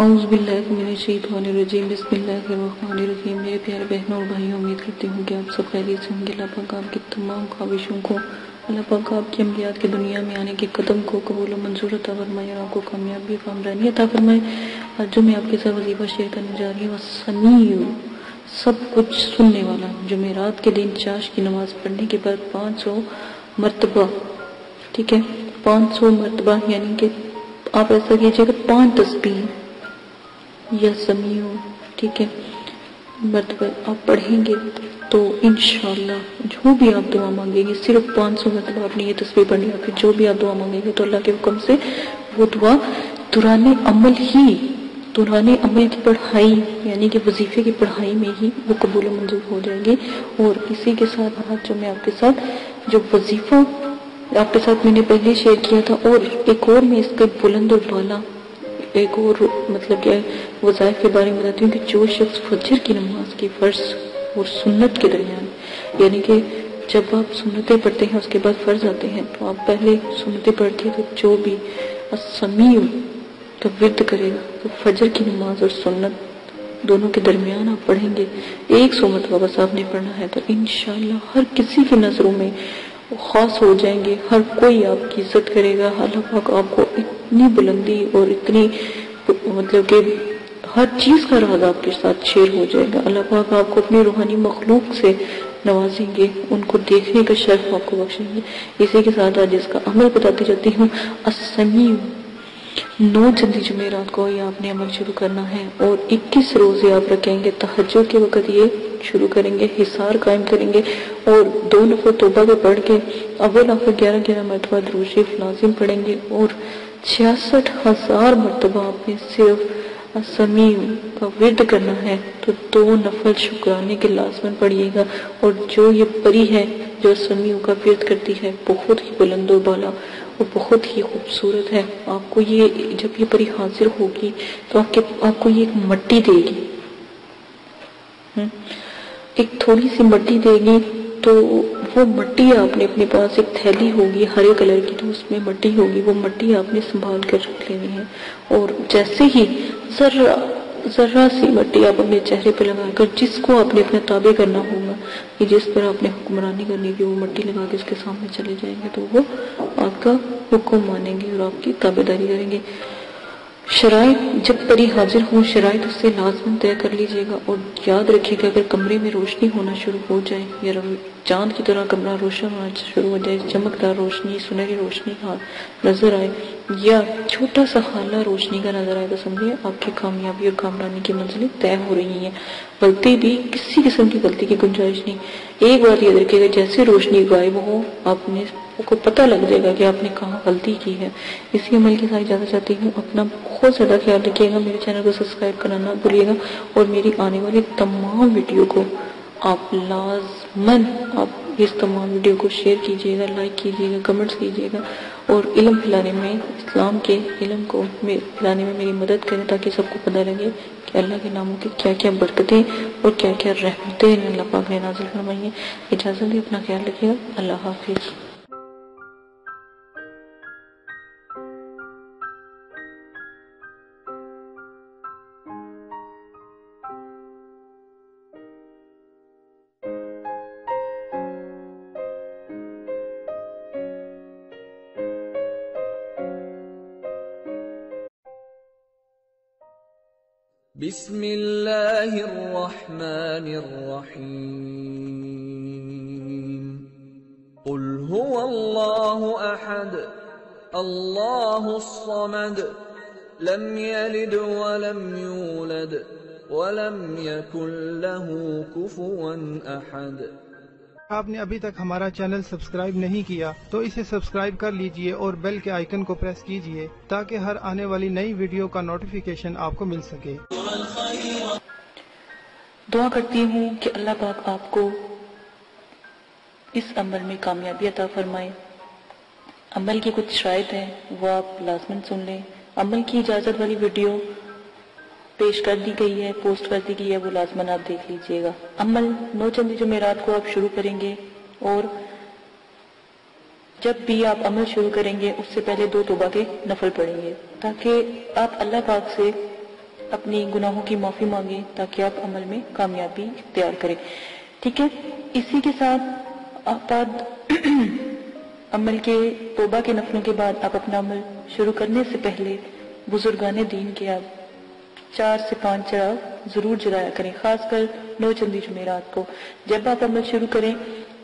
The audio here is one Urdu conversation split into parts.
اعوذ باللہ من الشیطان الرجیم بسم اللہ الرحمن الرحیم۔ میرے پیارے بہنوں اور بھائیوں، امید کرتی ہوں کہ آپ سب خیریت سے ہوں گے۔ اللہ پاک آپ کی تمام خواہشوں کو، اللہ پاک آپ کی عملیات کے دنیا میں آنے کے قدم کو قبول و منظور عطا فرمائے اور آپ کو کامیابی کامرانی عطا فرمائے۔ آج جو میں آپ کے ساتھ وظیفہ شیئر کرنے جا رہی ہوں، السمیع، سب کچھ سننے والا۔ جمعرات کے دن چاش کی نماز پڑھنے کے بعد 500 مرتبہ، ٹھیک ہے، 500 مرتبہ، یعنی کہ آپ ایسا کیجئے گا 5 تسبیح یا سمیع، ٹھیک ہے، مرتبہ آپ پڑھیں گے تو انشاءاللہ جو بھی آپ دعا مانگیں گے، صرف 500 مرتبہ آپ نے یہ تسبیح پڑھنی ہے، پھر جو بھی آپ دعا مانگیں گے تو اللہ کے حکم سے وہ دعا دوران عمل کی پڑھائی، یعنی کہ وظیفے کی پڑھائی میں ہی وہ قبول و منظور ہو جائے گی۔ اور اسی کے ساتھ آج جو میں آپ کے ساتھ جو وظیفہ آپ کے ساتھ میں نے پہلے شیئر کیا تھا، اور ایک اور میں اس کے بلند اور بالا ایک اور مطلب کہ وظائف کے بارے میں بتاتی ہوں کہ جو شخص فجر کی نماز کی فرض اور سنت کے درمیان، یعنی کہ جب آپ سنتیں پڑھتے ہیں اس کے بعد فرض آتے ہیں، تو آپ پہلے سنتیں پڑھتے ہیں، تو جو بھی السمیع کا ورد کرے گا تو فجر کی نماز اور سنت دونوں کے درمیان آپ پڑھیں گے 100 مرتبہ بس آپ نے پڑھنا ہے، تو انشاءاللہ ہر کسی کی نظروں میں خاص ہو جائیں گے، ہر کوئی آپ کی عزت کرے گا۔ اللہ پاک آپ کو اتنی بلندی اور اتنی مطلب کہ ہر چیز کا راز آپ کے ساتھ شیئر ہو جائے گا۔ اللہ پاک آپ کو اپنی روحانی مخلوق سے نوازیں گے، ان کو دیکھنے کا شرف آپ کو بخشیں گے۔ اسی کے ساتھ آج اس کا عمل بتاتی جاتی ہوں۔ السمیع، 9 چندی جمعرات کو یہ آپ نے عمل شروع کرنا ہے، اور 21 روزے آپ رکھیں گے، تہجد کے وقت یہ شروع کریں گے، حصار قائم کریں گے، اور 2 نفل توبہ کو پڑھ کے اول آخر 11 مرتبہ درود شریف لازم پڑھیں گے، اور 66,000 مرتبہ آپ نے صرف السمیع کا ورد کرنا ہے، تو 2 نفل شکرانے کے لازمن پڑھیے گا۔ اور جو یہ پری ہے جو السمیع کا ورد کرتی ہے، بہت ہی بلند و بالا اور بہت ہی خوبصورت ہے۔ آپ کو یہ جب یہ پری حاضر ہوگی تو آپ کو یہ ایک مٹی دے گی، ایک تھوڑی سی مٹی دے گی، تو وہ مٹی آپ نے اپنے پاس ایک تھیلی ہوگی ہرے کلر کی، تو اس میں مٹی ہوگی، وہ مٹی آپ نے سنبھال کر رکھ لینی ہے، اور جیسے ہی ذرہ سی مٹی آپ اپنے چہرے پہ لگا کر، جس کو آپ نے اپنا تابع کرنا ہوگا کہ جس پر آپ نے حکمرانی کرنی ہے، وہ مٹی لگا کے اس کے سامنے چلے جائیں گے، تو وہ آپ کا حکم مانیں گے اور آپ کی تابع داری کریں گے۔ شرائط، جب پری حاضر ہوں شرائط اس سے لازماً طے کر لیجئے گا، اور یاد رکھیے کہ اگر کمرے میں روشنی ہونا شروع ہو جائے، یا چاند کی طرح کمرہ روشن ہونا شروع ہو جائے، چمکدار روشنی، سنہری روشنی نظر آئے، یا چھوٹا سا خالہ روشنی کا نظر آئے، تو سمجھے آپ کی کامیابی اور کامرانی کی منزلیں طے ہو رہی ہیں۔ غلطی بھی کسی قسم کی غلطی کی گنجائش نہیں۔ ایک بات یاد رکھیے گا، جیسے روشنی غائب ہو، آپ نے کو پتہ لگ جائے گا کہ آپ نے کہاں غلطی کی ہے۔ اسی عمل کے ساتھ اجازت چاہتی ہوں، اپنا بہت زیادہ خیال رکھیے گا، میرے چینل کو سبسکرائب کرنا نہ بھولیے گا، اور میری آنے والی تمام ویڈیو کو آپ لازماً آپ اس تمام ویڈیو کو شیئر کیجئے گا، لائک کیجئے گا، کمنٹس کیجئے گا، اور علم پھیلانے میں، اسلام کے علم کو پھیلانے میں میری مدد کریں، تاکہ سب کو پتہ لگے کہ اللہ کے ناموں کی کیا کیا برکتیں اور کیا کیا رحمتیں اللہ پاک نے نازل فرمائی ہیں۔ اجازت دیں، اپنا خیال رکھیے گا، اللہ حافظ۔ بسم اللہ الرحمن الرحیم۔ قل هو اللہ احد اللہ الصمد لم یلد ولم یولد ولم یکن له کفوا احد۔ آپ نے ابھی تک ہمارا چینل سبسکرائب نہیں کیا تو اسے سبسکرائب کر لیجئے اور بیل کے آئیکن کو پریس کیجئے تاکہ ہر آنے والی نئی ویڈیو کا نوٹیفیکیشن آپ کو مل سکے۔ دعا کرتی ہوں کہ اللہ پاک آپ کو اس عمل میں کامیابی عطا فرمائے۔ عمل کی کچھ شرائط ہیں، وہ آپ لازماً سن لیں۔ عمل کی اجازت والی ویڈیو پیش کر دی گئی ہے، پوسٹ کر دی گئی ہے، وہ لازماً آپ دیکھ لیجئے گا۔ عمل 9 چندی جمعرات کو آپ شروع کریں گے، اور جب بھی آپ عمل شروع کریں گے اس سے پہلے 2 توبہ کے نفل پڑھیں گے، تاکہ آپ اللہ پاک سے اپنی گناہوں کی معافی مانگیں تاکہ آپ عمل میں کامیابی اختیار کریں. ٹھیک ہے، اسی کے ساتھ آپ عمل کے توبہ کے نفلوں کے بعد آپ اپنا عمل شروع کرنے سے پہلے بزرگان دین کے آپ 4 سے 5 چراغ ضرور جلایا کریں، خاص کر 9 چندی جمعرات کو. جب آپ عمل شروع کریں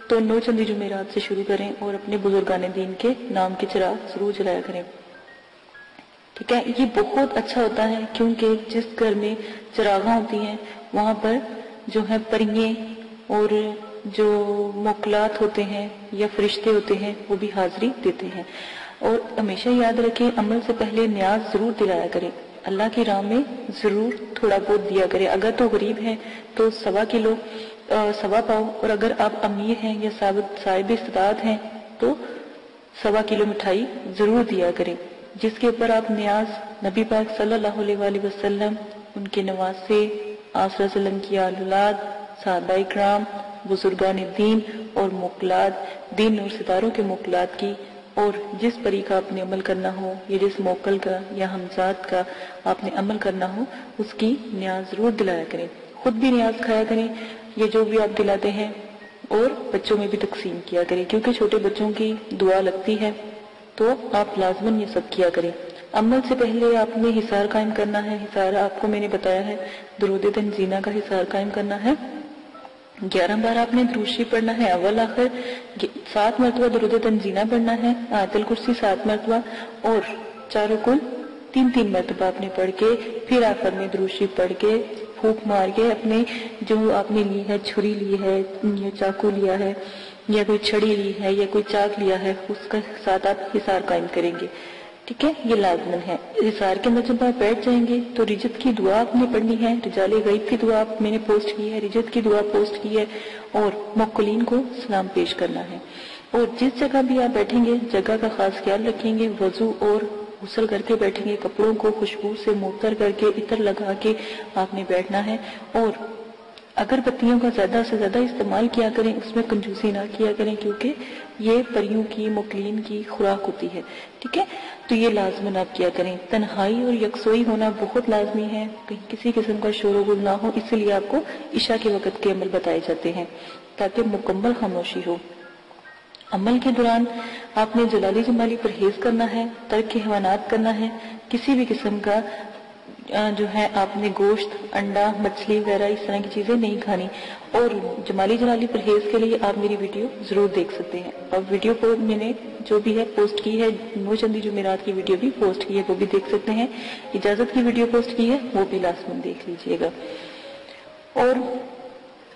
تو 9 چندی جمعرات سے شروع کریں اور اپنے بزرگان دین کے نام کے چراغ ضرور جلایا کریں. ٹھیک ہے، یہ بہت اچھا ہوتا ہے کیونکہ جس گھر میں چراغاں ہوتی ہیں وہاں پر جو ہے پریے اور جو موکلات ہوتے ہیں یا فرشتے ہوتے ہیں وہ بھی حاضری دیتے ہیں. اور ہمیشہ یاد رکھیں عمل سے پہلے نیاز ضرور دلایا کریں، اللہ کی راہ میں ضرور تھوڑا بہت دیا کریں. اگر تو غریب ہیں تو 1.25 کلو 1.25 پاؤ، اور اگر آپ امیر ہیں یا صاحب استطاعت ہیں تو 1.25 کلو مٹھائی ضرور دیا کریں، جس کے اوپر آپ نیاز نبی پاک صلی اللہ علیہ وآلہ وسلم، ان کے نواسے، آپ صلی اللہ علیہ وسلم کی آل اولاد، صحابہ کرام، بزرگان دین اور موکلات، دین اور ستاروں کے موکلات کی، اور جس پری کا آپ نے عمل کرنا ہو یا جس موکل کا یا ہمزاد کا آپ نے عمل کرنا ہو اس کی نیاز ضرور دلایا کریں. خود بھی نیاز کھایا کریں یہ جو بھی آپ دلاتے ہیں، اور بچوں میں بھی تقسیم کیا کریں کیونکہ چھوٹے بچوں کی دعا لگتی ہے، تو آپ لازماً یہ سب کیا کریں. عمل سے پہلے آپ نے حصار قائم کرنا ہے. حصار آپ کو میں نے بتایا ہے درود تنزینہ کا حصار قائم کرنا ہے. 11 بار آپ نے درود شریف پڑھنا ہے اول آخر، 7 مرتبہ درود تنزینہ پڑھنا ہے، آیت الکرسی 7 مرتبہ، اور چاروں کل 3 مرتبہ آپ نے پڑھ کے پھر آخر میں درود شریف پڑھ کے پھونک مار کے اپنے جو آپ نے لی ہے، چھری لی ہے یا چاقو لیا ہے یا کوئی چھڑی لی ہے یا کوئی چاک لیا ہے، اس کا ساتھ آپ حصار قائم کریں گے. ٹھیک ہے، یہ لازمن ہے. حصار کے اندر جب آپ بیٹھ جائیں گے تو رجت کی دعا آپ نے پڑھنی ہے، رجال غیب کی دعا میں نے پوسٹ کی ہے، رجت کی دعا پوسٹ کی ہے، اور موکلین کو سلام پیش کرنا ہے. اور جس جگہ بھی آپ بیٹھیں گے جگہ کا خاص خیال رکھیں گے، وضو اور غسل کر کے بیٹھیں گے، کپڑوں کو خوشبو سے معطر کر کے عطر لگا کے آپ نے بیٹھنا ہے. اور اگر بتیوں کا زیادہ سے زیادہ استعمال کیا کریں، اس میں کنجوسی نہ کیا کریں کیونکہ یہ پریوں کی موکلین کی خوراک ہوتی ہے. ٹھیک ہے، تو یہ لازماً آپ کیا کریں. تنہائی اور یکسوئی ہونا بہت لازمی ہے، کہیں کسی قسم کا شور و غل نہ ہو، اس لیے آپ کو عشاء کے وقت کے عمل بتائے جاتے ہیں تاکہ مکمل خاموشی ہو. عمل کے دوران آپ نے جلالی جمالی پرہیز کرنا ہے، ترک حیوانات کرنا ہے، کسی بھی قسم کا جو ہے آپ نے گوشت، انڈا، مچھلی وغیرہ اس طرح کی چیزیں نہیں کھانی. اور جمالی جلالی پرہیز کے لیے آپ میری ویڈیو ضرور دیکھ سکتے ہیں، اور ویڈیو کو میں نے جو بھی ہے پوسٹ کی ہے، 9 چندی جمعرات کی ویڈیو بھی پوسٹ کی ہے، وہ بھی دیکھ سکتے ہیں. اجازت کی ویڈیو پوسٹ کی ہے، وہ بھی لازماً دیکھ لیجئے گا. اور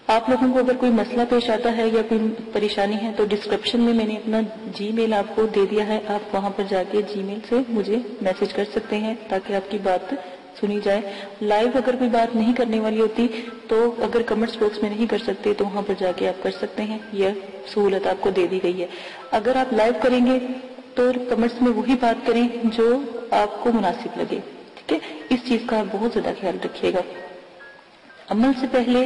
آپ لوگوں کو اگر کوئی مسئلہ پیش آتا ہے یا کوئی پریشانی ہے تو ڈسکرپشن میں نے اپنا جی میل آپ کو دے دیا ہے، آپ وہاں پر جا کے جی میل سے مجھے میسج کر سکتے ہیں تاکہ آپ کی بات سنی جائے. لائیو اگر کوئی بات نہیں کرنے والی ہوتی تو اگر کمنٹس باکس میں نہیں کر سکتے تو وہاں پر جا کے آپ کر سکتے ہیں، یہ سہولت آپ کو دے دی گئی ہے. اگر آپ لائیو کریں گے تو کمنٹس میں وہی بات کریں جو آپ کو مناسب لگے. ٹھیک ہے، اس چیز کا آپ بہت زیادہ خیال رکھیے گا. عمل سے پہلے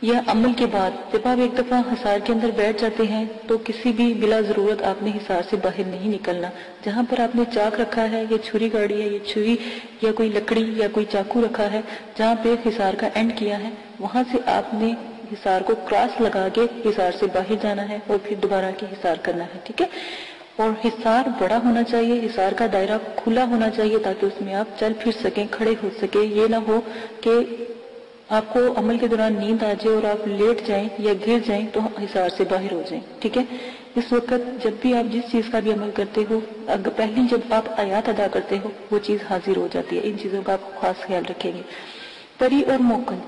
یا عمل کے بعد جب آپ ایک دفعہ حصار کے اندر بیٹھ جاتے ہیں تو کسی بھی بلا ضرورت آپ نے حصار سے باہر نہیں نکلنا. جہاں پر آپ نے چاک رکھا ہے یا چھری گاڑی ہے یا چھری یا کوئی لکڑی یا کوئی چاقو رکھا ہے، جہاں پہ حصار کا اینڈ کیا ہے وہاں سے آپ نے حصار کو کراس لگا کے حصار سے باہر جانا ہے اور پھر دوبارہ کے حصار کرنا ہے. ٹھیک ہے، اور حصار بڑا ہونا چاہیے، حصار کا دائرہ کھلا ہونا چاہیے تاکہ اس میں آپ چل پھر سکیں، کھڑے ہو سکیں. یہ نہ ہو کہ آپ کو عمل کے دوران نیند آ جائے اور آپ لیٹ جائیں یا گر جائیں تو حصار سے باہر ہو جائیں. ٹھیک ہے، اس وقت جب بھی آپ جس چیز کا بھی عمل کرتے ہو، پہلی جب آپ آیات ادا کرتے ہو وہ چیز حاضر ہو جاتی ہے. ان چیزوں کا آپ خاص خیال رکھیں گے. پری اور موکل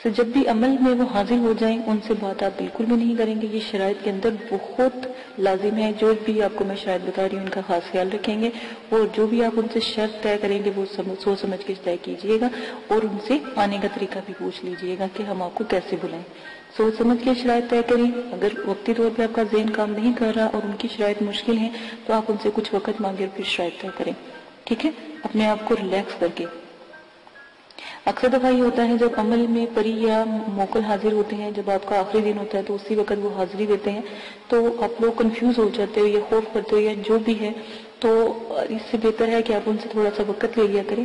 سے جب بھی عمل میں وہ حاضر ہو جائیں ان سے بات آپ بالکل بھی نہیں کریں گے. یہ شرائط کے اندر بہت لازم ہے. جو بھی آپ کو میں شرائط بتا رہی ہوں ان کا خاص خیال رکھیں گے، اور جو بھی آپ ان سے شرط طے کریں گے وہ سوچ سمجھ کے طے کیجئے گا، اور ان سے آنے کا طریقہ بھی پوچھ لیجئے گا کہ ہم آپ کو کیسے بلائیں. سوچ سمجھ کے شرائط طے کریں. اگر وقتی طور پہ آپ کا ذہن کام نہیں کر رہا اور ان کی شرائط مشکل ہیں تو آپ ان سے کچھ وقت مانگے اور پھر شرائط طے کریں. ٹھیک ہے، اپنے آپ کو ریلیکس کر کے. اکثر دفعہ یہ ہوتا ہے جب عمل میں پری یا موکل حاضر ہوتے ہیں، جب آپ کا آخری دن ہوتا ہے تو اسی وقت وہ حاضری دیتے ہیں تو آپ لوگ کنفیوز ہو جاتے ہو یا خوف کرتے ہو یا جو بھی ہے. تو اس سے بہتر ہے کہ آپ ان سے تھوڑا سا وقت لے لیا کریں